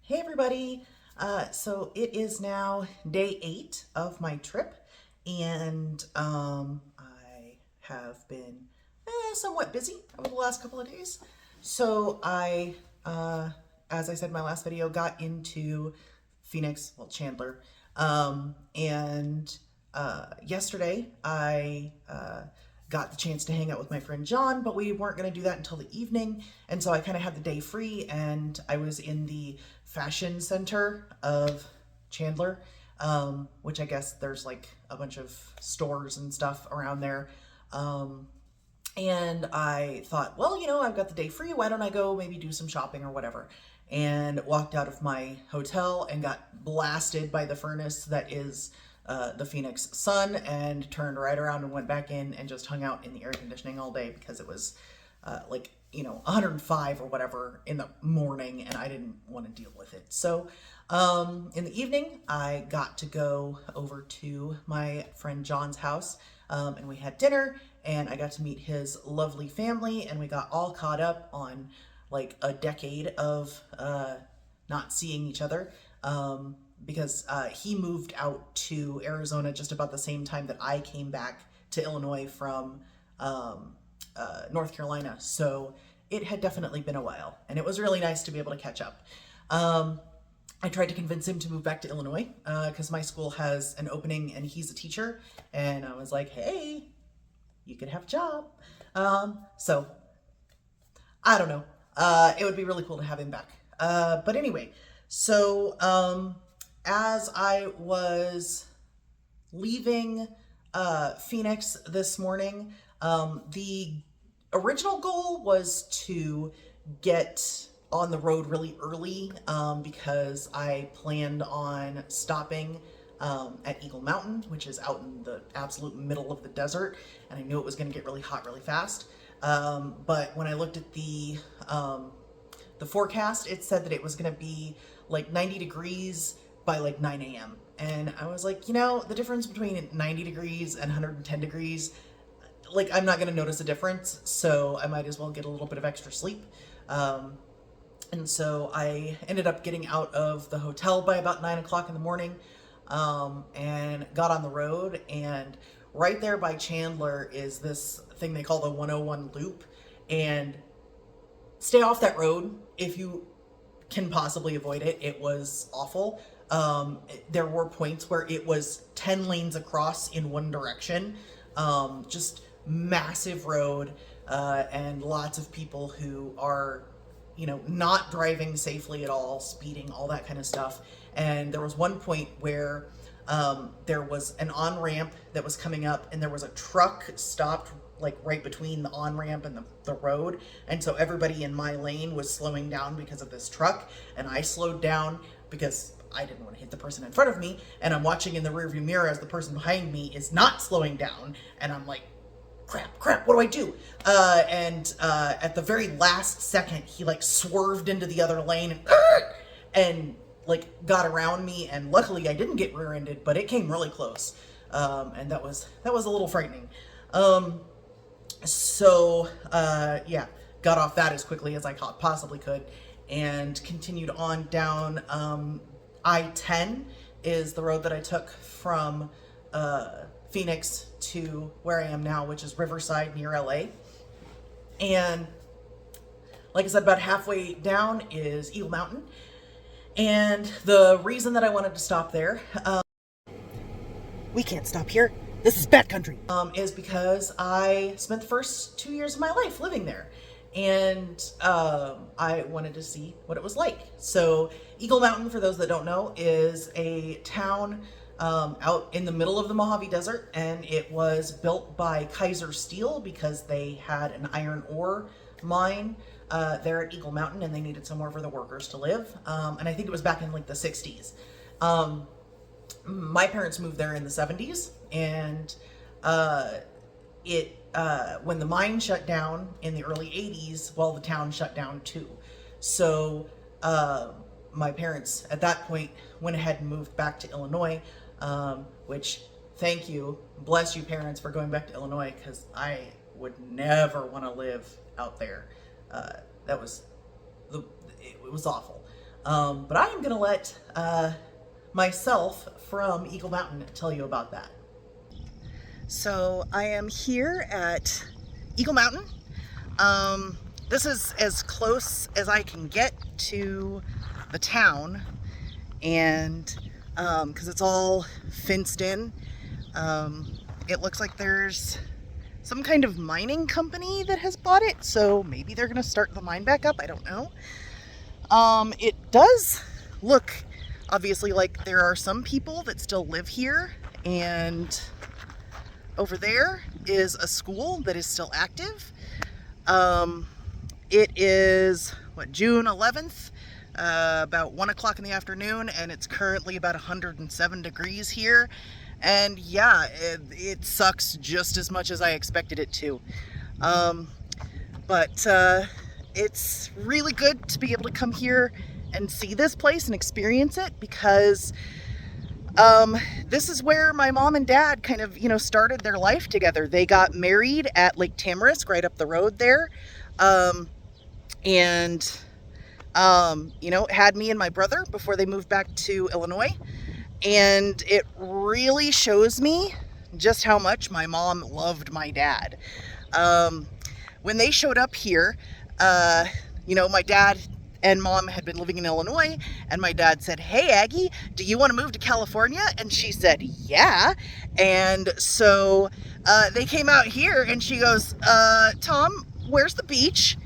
Hey everybody! So it is now day 8 of my trip, and I have been somewhat busy over the last couple of days. So as I said in my last video, got into Phoenix, well, Chandler, and yesterday I got the chance to hang out with my friend John, but we weren't going to do that until the evening. And so I kind of had the day free, and I was in the fashion center of Chandler, which I guess there's like a bunch of stores and stuff around there. And I thought, well, I've got the day free. Why don't I go maybe do some shopping or whatever? And walked out of my hotel and got blasted by the furnace that is the Phoenix sun, and turned right around and went back in and just hung out in the air conditioning all day because it was 105 or whatever in the morning, and I didn't want to deal with it. So in the evening, I got to go over to my friend John's house, and we had dinner, and I got to meet his lovely family, and we got all caught up on like a decade of not seeing each other. Because he moved out to Arizona just about the same time that I came back to Illinois from North Carolina. So it had definitely been a while, and it was really nice to be able to catch up. I tried to convince him to move back to Illinois because my school has an opening and he's a teacher, and I was like, hey, you could have a job. So I don't know. It would be really cool to have him back. But anyway, so as I was leaving Phoenix this morning, the original goal was to get on the road really early because I planned on stopping at Eagle Mountain, which is out in the absolute middle of the desert, and I knew it was going to get really hot really fast. But when I looked at the forecast, it said that it was going to be like 90 degrees by like 9 a.m. And I was like, the difference between 90 degrees and 110 degrees, like I'm not going to notice a difference, so I might as well get a little bit of extra sleep. And so I ended up getting out of the hotel by about 9 o'clock in the morning, and got on the road. And right there by Chandler is this thing they call the 101 loop, and stay off that road if you can possibly avoid it. It was awful. There were points where it was 10 lanes across in one direction, just massive road, and lots of people who are, not driving safely at all, speeding, all that kind of stuff. And there was one point where there was an on-ramp that was coming up, and there was a truck stopped like right between the on-ramp and the road, and so everybody in my lane was slowing down because of this truck, and I slowed down because I didn't want to hit the person in front of me, and I'm watching in the rearview mirror as the person behind me is not slowing down, and I'm like, crap, what do I do? And at the very last second, he like swerved into the other lane and like got around me, and luckily I didn't get rear-ended, but it came really close, and that was a little frightening. So yeah, got off that as quickly as I possibly could, and continued on down I-10 is the road that I took from Phoenix to where I am now, which is Riverside near LA. And like I said, about halfway down is Eagle Mountain. And the reason that I wanted to stop there, we can't stop here, this is bad country, is because I spent the first 2 years of my life living there. And I wanted to see what it was like. So Eagle Mountain, for those that don't know, is a town out in the middle of the Mojave Desert, and it was built by Kaiser Steel because they had an iron ore mine there at Eagle Mountain, and they needed somewhere for the workers to live. And I think it was back in like the 60s. My parents moved there in the 70s, and when the mine shut down in the early 80s, well, the town shut down too. So my parents at that point went ahead and moved back to Illinois, which, thank you, bless you parents for going back to Illinois, because I would never want to live out there. It was awful. But I am going to let myself from Eagle Mountain tell you about that. So I am here at Eagle Mountain. This is as close as I can get to the town, and because it's all fenced in. It looks like there's some kind of mining company that has bought it, so maybe they're gonna start the mine back up, I don't know. It does look obviously like there are some people that still live here, and over there is a school that is still active. It is, June 11th, about 1 o'clock in the afternoon, and it's currently about 107 degrees here. And yeah, it sucks just as much as I expected it to. But it's really good to be able to come here and see this place and experience it, because this is where my mom and dad kind of, started their life together. They got married at Lake Tamarisk, right up the road there. And had me and my brother before they moved back to Illinois. And it really shows me just how much my mom loved my dad. When they showed up here, my dad and mom had been living in Illinois, and my dad said, "Hey, Aggie, do you want to move to California?" And she said, "Yeah." And so they came out here, and she goes, "Tom, where's the beach?"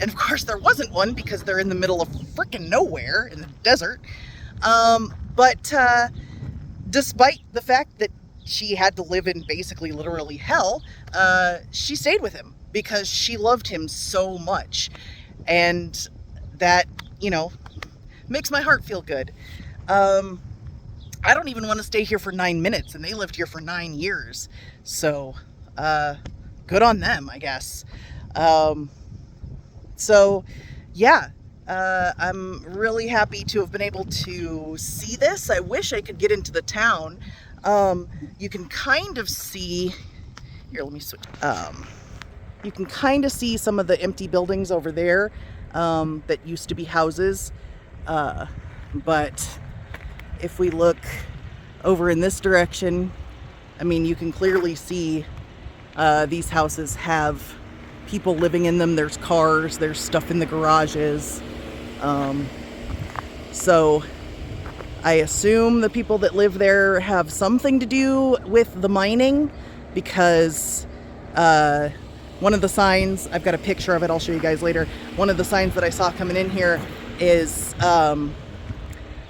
And of course there wasn't one, because they're in the middle of frickin' nowhere in the desert. But despite the fact that she had to live in basically literally hell, she stayed with him because she loved him so much. And that, makes my heart feel good. I don't even want to stay here for 9 minutes, and they lived here for 9 years. So, good on them, I guess. So, yeah. I'm really happy to have been able to see this. I wish I could get into the town. You can kind of see, here, let me switch. You can kind of see some of the empty buildings over there that used to be houses. But if we look over in this direction, you can clearly see these houses have people living in them. There's cars, there's stuff in the garages. So I assume the people that live there have something to do with the mining, because one of the signs, I've got a picture of it, I'll show you guys later. One of the signs that I saw coming in here is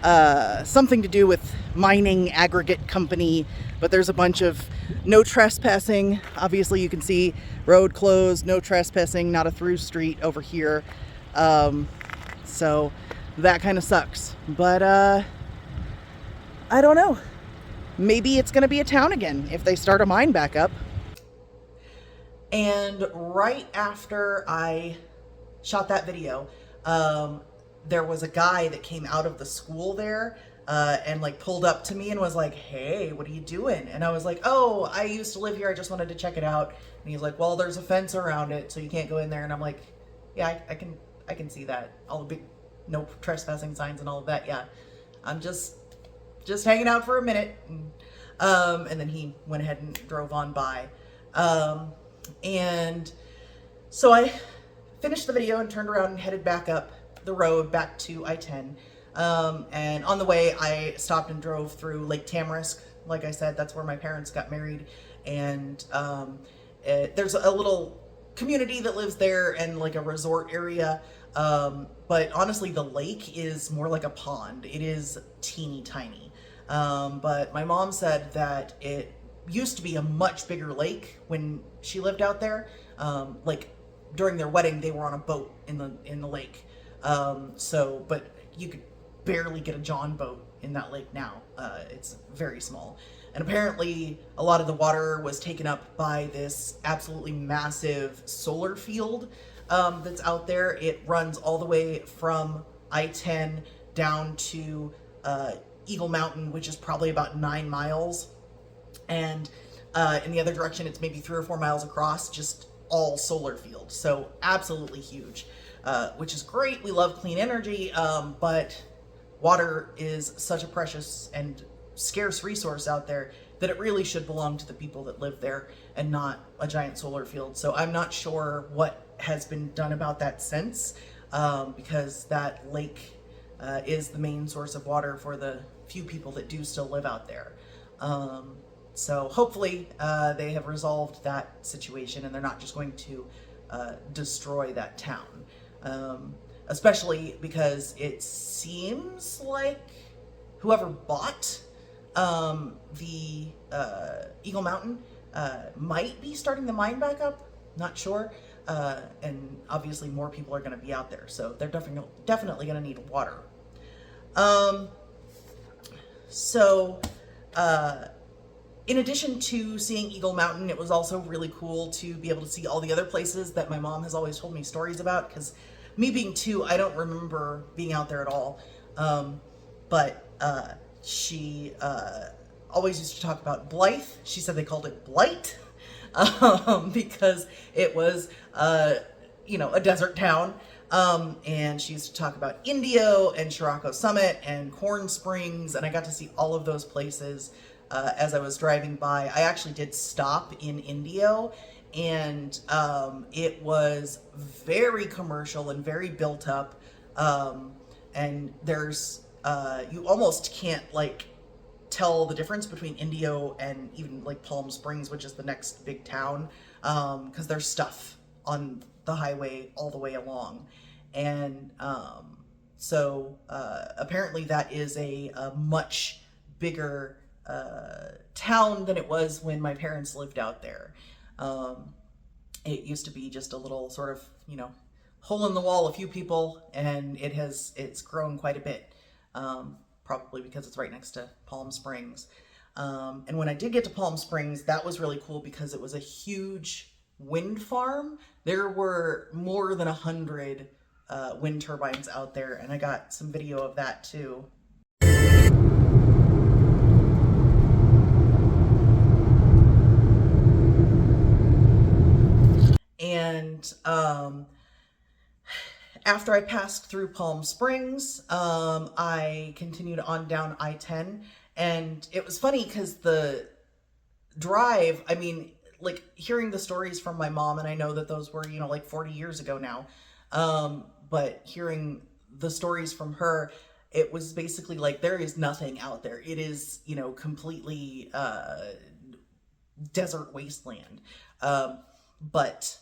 something to do with mining aggregate company, but there's a bunch of no trespassing. Obviously you can see road closed, no trespassing, not a through street over here. So that kind of sucks, but I don't know. Maybe it's gonna be a town again if they start a mine back up. And right after I shot that video, there was a guy that came out of the school there and pulled up to me and was like, "Hey, what are you doing?" And I was like, "Oh, I used to live here. I just wanted to check it out." And he's like, "Well, there's a fence around it, so you can't go in there." And I'm like, "Yeah, I can see that. All the big no trespassing signs and all of that. Yeah, I'm just hanging out for a minute." And then he went ahead and drove on by. And so I finished the video and turned around and headed back up the road back to I-10. And on the way, I stopped and drove through Lake Tamarisk. Like I said, that's where my parents got married. And there's a little community that lives there, and a resort area. But honestly, the lake is more like a pond. It is teeny tiny. But my mom said that it used to be a much bigger lake when she lived out there. During their wedding, they were on a boat in the lake. But you could barely get a John boat in that lake now. It's very small. And apparently a lot of the water was taken up by this absolutely massive solar field that's out there. It runs all the way from I-10 down to Eagle Mountain, which is probably about 9 miles. And in the other direction, it's maybe 3 or 4 miles across, just all solar field. So absolutely huge, which is great. We love clean energy, but water is such a precious and scarce resource out there that it really should belong to the people that live there and not a giant solar field. So I'm not sure what has been done about that since, because that lake is the main source of water for the few people that do still live out there. So hopefully they have resolved that situation and they're not just going to destroy that town. Especially because it seems like whoever bought the Eagle Mountain might be starting the mine back up. Not sure. And obviously more people are going to be out there, so they're definitely going to need water. So in addition to seeing Eagle Mountain, it was also really cool to be able to see all the other places that my mom has always told me stories about, because me being 2, I don't remember being out there at all. But she always used to talk about Blythe. She said they called it Blight because it was, a desert town. And she used to talk about Indio and Chirocco Summit and Corn Springs, and I got to see all of those places as I was driving by. I actually did stop in Indio, and it was very commercial and very built up. And there's you almost can't tell the difference between Indio and even Palm Springs, which is the next big town, because there's stuff on the highway all the way along. And so apparently that is a much bigger town than it was when my parents lived out there. It used to be just a little sort of, hole in the wall, a few people, and it's grown quite a bit. Probably because it's right next to Palm Springs. And when I did get to Palm Springs, that was really cool because it was a huge wind farm. There were more than 100 wind turbines out there, and I got some video of that too. And after I passed through Palm Springs, I continued on down I-10, and it was funny because the drive, hearing the stories from my mom, and I know that those were, 40 years ago now, but hearing the stories from her, it was basically there is nothing out there. It is, completely desert wasteland. But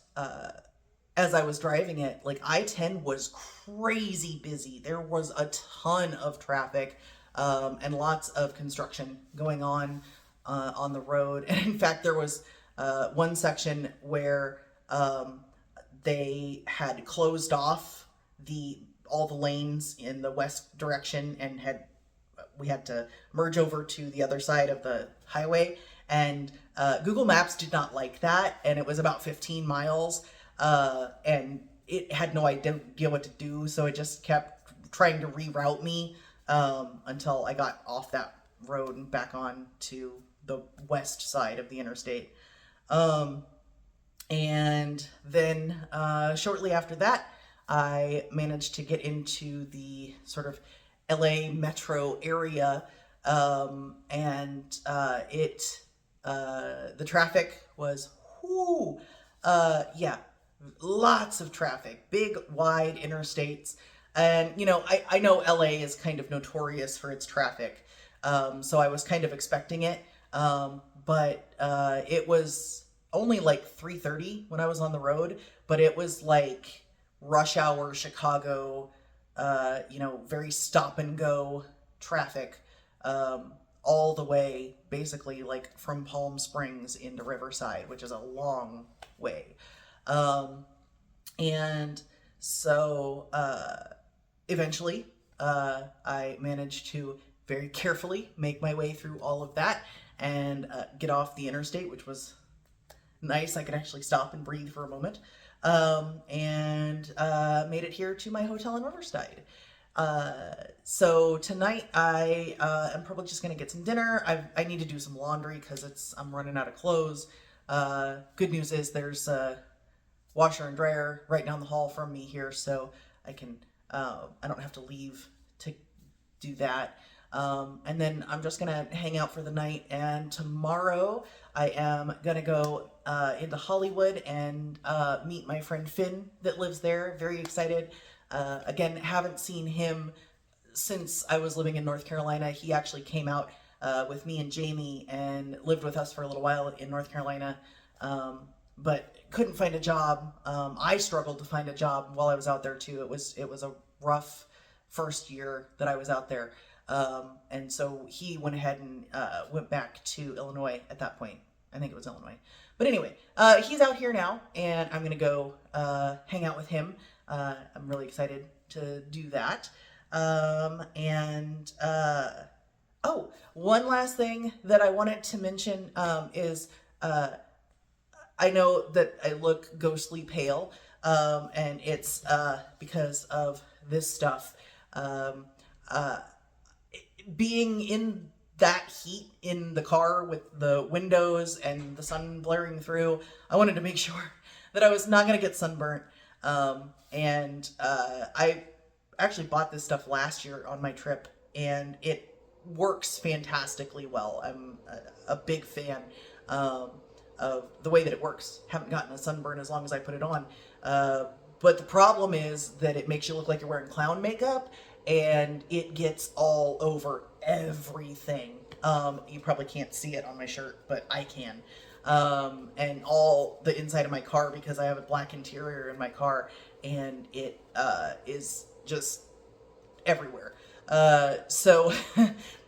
as I was driving it, I-10 was crazy busy. There was a ton of traffic and lots of construction going on the road. And in fact, there was one section where they had closed off all the lanes in the west direction, and we had to merge over to the other side of the highway. And Google Maps did not like that, and it was about 15 miles, and it had no idea what to do, so it just kept trying to reroute me until I got off that road and back on to the west side of the interstate. And then shortly after that, I managed to get into the sort of LA metro area, and the traffic was, lots of traffic, big, wide interstates. And, I know LA is kind of notorious for its traffic, so I was kind of expecting it, but it was only 3:30 when I was on the road, but it was rush hour Chicago, very stop and go traffic, all the way basically from Palm Springs into Riverside, which is a long way. And so eventually I managed to very carefully make my way through all of that and get off the interstate, which was nice. I could actually stop and breathe for a moment, and made it here to my hotel in Riverside. So tonight I am probably just gonna get some dinner. I need to do some laundry because I'm running out of clothes. Good news is there's a washer and dryer right down the hall from me here, so I can I don't have to leave to do that. And then I'm just gonna hang out for the night. And tomorrow I am gonna go into Hollywood and meet my friend Finn that lives there. Very excited. Again, haven't seen him since I was living in North Carolina. He actually came out with me and Jamie and lived with us for a little while in North Carolina, but couldn't find a job. I struggled to find a job while I was out there too. It was a rough first year that I was out there, and so he went ahead and went back to Illinois at that point. I think it was Illinois. But anyway, he's out here now, and I'm gonna go hang out with him. I'm really excited to do that. Oh, one last thing that I wanted to mention is I know that I look ghostly pale, and it's because of this stuff. Being in that heat in the car with the windows and the sun blaring through, I wanted to make sure that I was not going to get sunburnt. I actually bought this stuff last year on my trip, and it works fantastically well. I'm a big fan of the way that it works. Haven't gotten a sunburn as long as I put it on. But the problem is that it makes you look like you're wearing clown makeup, and it gets all over everything. You probably can't see it on my shirt, but I can. And all the inside of my car, because I have a black interior in my car, and it is just everywhere. So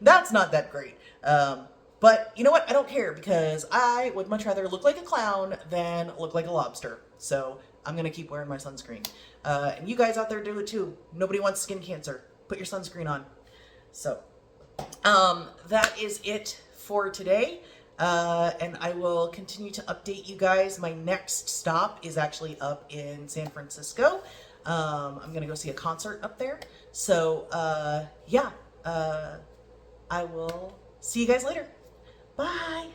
that's not that great. But you know what? I don't care, because I would much rather look like a clown than look like a lobster. So I'm going to keep wearing my sunscreen. And you guys out there do it too. Nobody wants skin cancer. Put your sunscreen on. So that is it for today. And I will continue to update you guys. My next stop is actually up in San Francisco. I'm going to go see a concert up there. So, yeah, I will see you guys later. Bye.